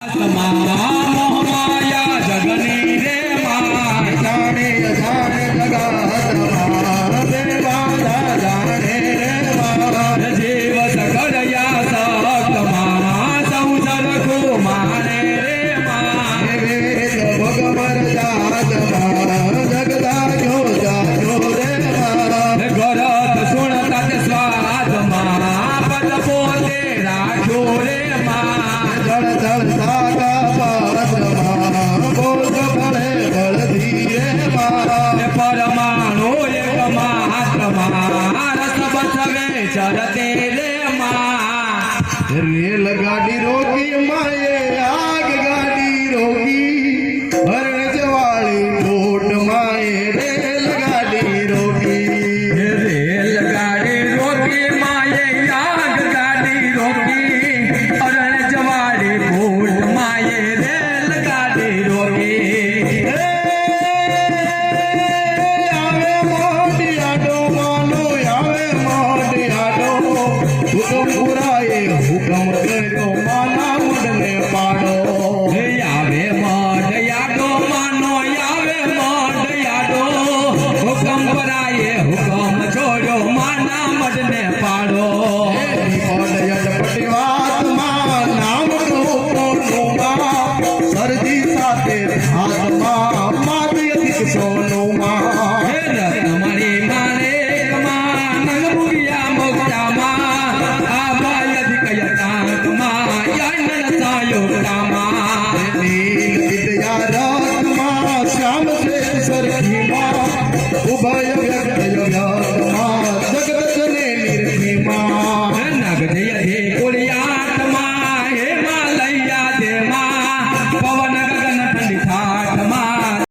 मोहमाया जगनी रे मां जाने जाने जगत देवादा जाने रे मां जीव सकलया सकमा संसर को माने रे मां भगवर जात जगदा जो रे मां गरत सुनता स्वाद मां पद पोते राखो रे मां जड़ जड़ सागा परमाणु एक मात्र रस बसवे चरते